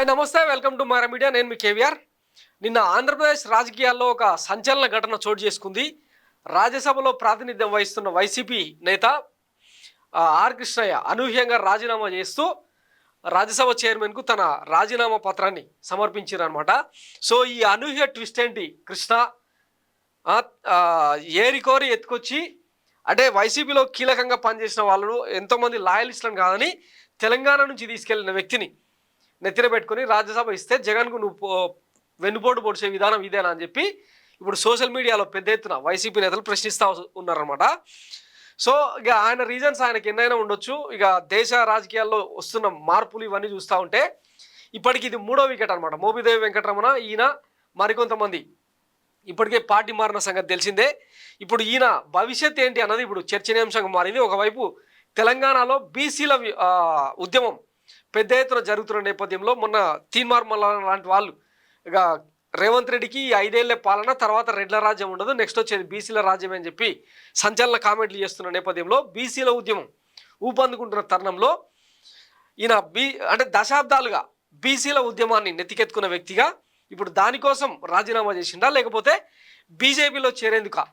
Hi నమస్తే welcome to Mara media. నేను మీ కేవీఆర్. నిన్న ఆంధ్రప్రదేశ్ రాజకీయాల్లో ఒక సంచలన ఘటన చోటు చేసుకుంది. రాజ్యసభలో ప్రాతినిధ్యం వహిస్తున్న వైసీపీ నేత ఆర్ కృష్ణయ్య అనూహ్యంగా రాజీనామా చేస్తూ రాజ్యసభ చైర్మన్కు తన రాజీనామా పత్రాన్ని సమర్పించారనమాట. సో ఈ అనూహ్య ట్విస్ట్ ఏంటి? కృష్ణ ఏరికోరి ఎత్తుకొచ్చి అంటే వైసీపీలో కీలకంగా పనిచేసిన వాళ్ళు ఎంతోమంది లాయలిస్టులను కాదని తెలంగాణ నుంచి తీసుకెళ్లిన వ్యక్తిని నెత్తిన పెట్టుకుని రాజ్యసభ ఇస్తే జగన్కు నువ్వు వెన్నుపోటు పొడిచే విధానం ఇదేనా అని చెప్పి ఇప్పుడు సోషల్ మీడియాలో పెద్ద ఎత్తున వైసీపీ నేతలు ప్రశ్నిస్తూ ఉన్నారనమాట. సో ఇక ఆయన రీజన్స్ ఆయనకి ఎన్నైనా ఉండొచ్చు. ఇక దేశ రాజకీయాల్లో వస్తున్న మార్పులు ఇవన్నీ చూస్తూ ఉంటే ఇప్పటికి ఇది 3వ వికెట్ అనమాట. మోపిదేవి వెంకటరమణ, ఈయన మరికొంతమంది ఇప్పటికే పార్టీ మారిన సంగతి తెలిసిందే. ఇప్పుడు ఈయన భవిష్యత్ ఏంటి అన్నది ఇప్పుడు చర్చనీయాంశంగా మారింది. ఒకవైపు తెలంగాణలో బీసీల ఉద్యమం పెద్ద ఎత్తున జరుగుతున్న నేపథ్యంలో మొన్న తీన్మార్ మల్ల లాంటి వాళ్ళు ఇక రేవంత్ రెడ్డికి 5 ఏళ్ల పాలన తర్వాత రెడ్ల రాజ్యం ఉండదు, నెక్స్ట్ వచ్చేది బీసీల రాజ్యం అని చెప్పి సంచలన కామెంట్లు చేస్తున్న నేపథ్యంలో బీసీల ఉద్యమం ఊపందుకుంటున్న తరుణంలో ఈయన అంటే దశాబ్దాలుగా బీసీల ఉద్యమాన్ని నెత్తికెత్తుకున్న వ్యక్తిగా ఇప్పుడు దానికోసం రాజీనామా చేసిండా లేకపోతే బీజేపీలో చేరేందుకా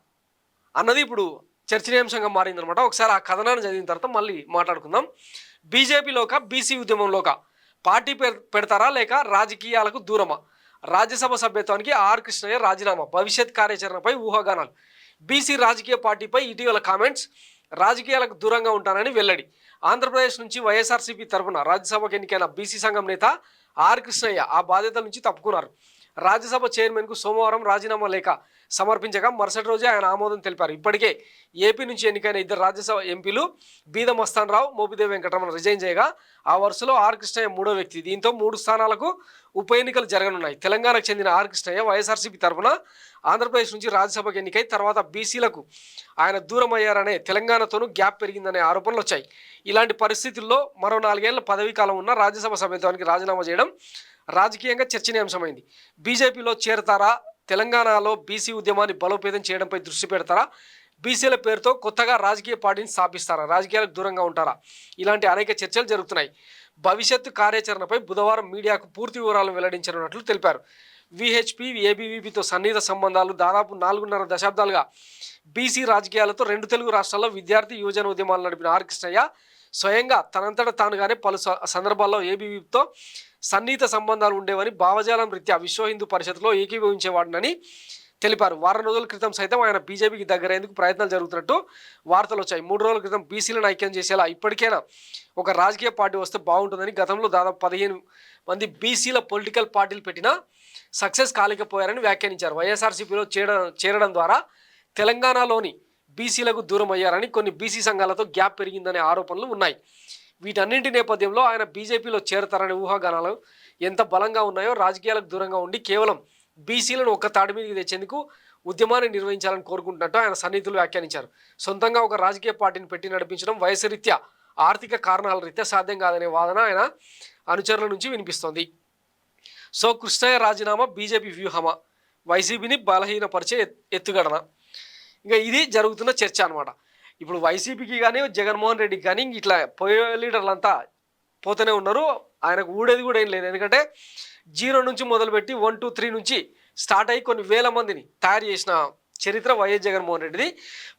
అన్నది ఇప్పుడు చర్చనీయాంశంగా మారిందనమాట. ఒకసారి ఆ కథనాన్ని చదివిన తర్వాత మళ్ళీ మాట్లాడుకుందాం. బీజేపీలోక బీసీ ఉద్యమంలోక పార్టీ పెడతారా లేక రాజకీయాలకు దూరమా? రాజ్యసభ సభ్యత్వానికి ఆర్ కృష్ణయ్య రాజీనామా, భవిష్యత్ కార్యాచరణపై ఊహాగానాలు. బీసీ రాజకీయ పార్టీపై ఇటీవల కామెంట్స్. రాజకీయాలకు దూరంగా ఉంటానని వెల్లడి. ఆంధ్రప్రదేశ్ నుంచి వైఎస్ఆర్సీపీ తరఫున రాజ్యసభకు ఎన్నికైన బీసీ సంఘం నేత ఆర్ కృష్ణయ్య ఆ బాధ్యతల నుంచి తప్పుకున్నారు. రాజ్యసభ చైర్మన్కు సోమవారం రాజీనామా లేఖ సమర్పించగా మరుసటి రోజే ఆయన ఆమోదం తెలిపారు. ఇప్పటికే ఏపీ నుంచి ఎన్నికైన 2 రాజ్యసభ ఎంపీలు బీద మస్తాన్ రావు, మోపిదేవి వెంకటరమణ రిజైన్ చేయగా ఆ వరుసలో ఆర్ కృష్ణయ్య 3వ వ్యక్తి. దీంతో 3 స్థానాలకు ఉప ఎన్నికలు జరగనున్నాయి. తెలంగాణకు చెందిన ఆర్ కృష్ణయ్య వైఎస్ఆర్సీపీ తరఫున ఆంధ్రప్రదేశ్ నుంచి రాజ్యసభకు ఎన్నికై తర్వాత బీసీలకు ఆయన దూరం అయ్యారనే తెలంగాణతోనూ గ్యాప్ పెరిగిందనే ఆరోపణలు వచ్చాయి. ఇలాంటి పరిస్థితుల్లో మరో 4 ఏళ్ల పదవీ కాలం ఉన్న రాజ్యసభ సభ్యత్వానికి రాజీనామా చేయడం రాజకీయంగా చర్చనీయాంశమైంది. బీజేపీలో చేరతారా? తెలంగాణలో బీసీ ఉద్యమాన్ని బలోపేతం చేయడంపై దృష్టి పెడతారా? బీసీల పేరుతో కొత్తగా రాజకీయ పార్టీని స్థాపిస్తారా? రాజకీయాలకు దూరంగా ఉంటారా? ఇలాంటి అనేక చర్చలు జరుగుతున్నాయి. భవిష్యత్తు కార్యాచరణపై బుధవారం మీడియాకు పూర్తి వివరాలు వెల్లడించనున్నట్లు తెలిపారు. విహెచ్పి, ఏబీవీపీతో సన్నిహిత సంబంధాలు, దాదాపు 4.5 దశాబ్దాలుగా బీసీ రాజకీయాలతో 2 తెలుగు రాష్ట్రాల్లో విద్యార్థి యువజన ఉద్యమాలు నడిపిన ఆర్ కృష్ణయ్య స్వయంగా తనంతట తానుగానే పలు సందర్భాల్లో ఏబీవీపీతో సన్నిహిత సంబంధాలు ఉండేవని, భావజాలం రీత్యా విశ్వ హిందూ పరిషత్లో ఏకీభవించేవాడినని తెలిపారు. వారం రోజుల క్రితం సైతం ఆయన బీజేపీకి దగ్గరయ్యేందుకు ప్రయత్నాలు జరుగుతున్నట్టు వార్తలు వచ్చాయి. 3 రోజుల క్రితం బీసీలను ఐక్యం చేసేలా ఇప్పటికైనా ఒక రాజకీయ పార్టీ వస్తే బాగుంటుందని, గతంలో దాదాపు 15 మంది బీసీల పొలిటికల్ పార్టీలు పెట్టినా సక్సెస్ కాలేకపోయారని వ్యాఖ్యానించారు. వైఎస్ఆర్సీపీలో చేరడం ద్వారా తెలంగాణలోని బీసీలకు దూరం అయ్యారని, కొన్ని బీసీ సంఘాలతో గ్యాప్ పెరిగిందనే ఆరోపణలు ఉన్నాయి. వీటన్నింటి నేపథ్యంలో ఆయన బీజేపీలో చేరతారనే ఊహాగానాలు ఎంత బలంగా ఉన్నాయో, రాజకీయాలకు దూరంగా ఉండి కేవలం బీసీలను ఒక్క తాటి మీదకి తెచ్చేందుకు ఉద్యమాన్ని నిర్వహించాలని కోరుకుంటున్నట్టు ఆయన సన్నిహితులు వ్యాఖ్యానించారు. సొంతంగా ఒక రాజకీయ పార్టీని పెట్టి నడిపించడం వయసు రీత్యా, ఆర్థిక కారణాల రీత్యా సాధ్యం కాదనే వాదన ఆయన అనుచరుల నుంచి వినిపిస్తోంది. సో కృష్ణయ్య రాజీనామా బీజేపీ వ్యూహమా? వైసీపీని బలహీనపరిచే ఎత్తుగడన? ఇంకా ఇది జరుగుతున్న చర్చ అనమాట. ఇప్పుడు వైసీపీకి కానీ జగన్మోహన్ రెడ్డికి కానీ ఇట్లా పోయే లీడర్లంతా పోతూనే ఉన్నారు. ఆయనకు ఊడేది కూడా ఏం లేదు. ఎందుకంటే 0 నుంచి మొదలుపెట్టి 1, 2, 3 నుంచి స్టార్ట్ అయ్యి కొన్ని వేల మందిని తయారు చేసిన చరిత్ర వైఎస్ జగన్మోహన్ రెడ్డిది.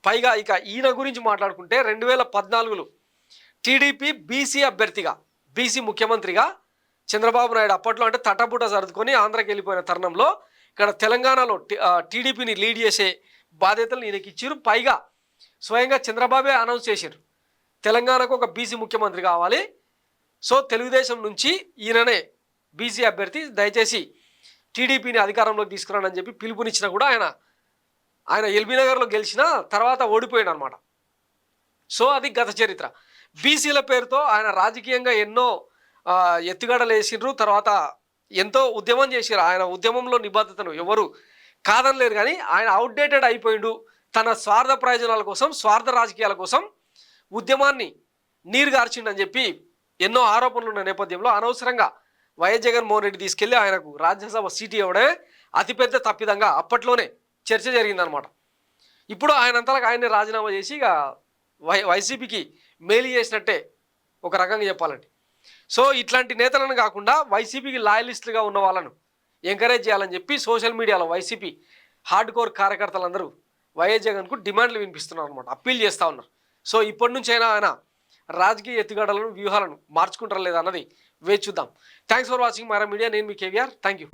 పైగా ఇక ఈయన గురించి మాట్లాడుకుంటే 2014లో టీడీపీ బీసీ అభ్యర్థిగా, బీసీ ముఖ్యమంత్రిగా చంద్రబాబు నాయుడు అప్పట్లో అంటే తటపుట సర్దుకొని ఆంధ్రాకి వెళ్ళిపోయిన తరుణంలో ఇక్కడ తెలంగాణలో టీడీపీని లీడ్ చేసే బాధ్యతలు ఈయనకి ఇచ్చారు. పైగా స్వయంగా చంద్రబాబే అనౌన్స్ చేశారు, తెలంగాణకు ఒక బీసీ ముఖ్యమంత్రి కావాలి, సో తెలుగుదేశం నుంచి ఈయననే బీసీ అభ్యర్థి, దయచేసి టీడీపీని అధికారంలోకి తీసుకురానని చెప్పి పిలుపునిచ్చినా కూడా ఆయన ఎల్బీనగర్లో గెలిచిన తర్వాత ఓడిపోయాడు అనమాట. సో అది గత చరిత్ర. బీసీల పేరుతో ఆయన రాజకీయంగా ఎన్నో ఎత్తుగడలు వేసిండ్రు, తర్వాత ఎంతో ఉద్యమం చేశారు. ఆయన ఉద్యమంలో నిబద్ధతను ఎవరు కాదనలేరు. కానీ ఆయన అవుట్డేటెడ్ అయిపోయిండు. తన స్వార్థ ప్రయోజనాల కోసం, స్వార్థ రాజకీయాల కోసం ఉద్యమాన్ని నీరుగార్చిండని చెప్పి ఎన్నో ఆరోపణలు ఉన్న నేపథ్యంలో అనవసరంగా వైఎస్ జగన్మోహన్ రెడ్డి తీసుకెళ్లి ఆయనకు రాజ్యసభ సీటు ఇవ్వడమే అతిపెద్ద తప్పిదంగా అప్పట్లోనే చర్చ జరిగిందనమాట. ఇప్పుడు ఆయనంతలకు ఆయన్ని రాజీనామా చేసి ఇక వైసీపీకి మేలు చేసినట్టే ఒక రకంగా చెప్పాలంటే. సో ఇట్లాంటి నేతలను కాకుండా వైసీపీకి లాయలిస్టులుగా ఉన్న వాళ్ళను ఎంకరేజ్ చేయాలని చెప్పి సోషల్ మీడియాలో వైసీపీ హార్డ్ కోర్ కార్యకర్తలందరూ వైఎస్ జగన్కు డిమాండ్లు వినిపిస్తున్నారు అనమాట, అప్పీల్ చేస్తూ ఉన్నారు. సో ఇప్పటి నుంచైనా ఆయన రాజకీయ ఎత్తుగడలను వ్యూహాలను మార్చుకుంటారా లేదా అన్నది వేచి చూద్దాం. Thanks for watching Myra Media. నేను మీ కేవీఆర్. Thank you.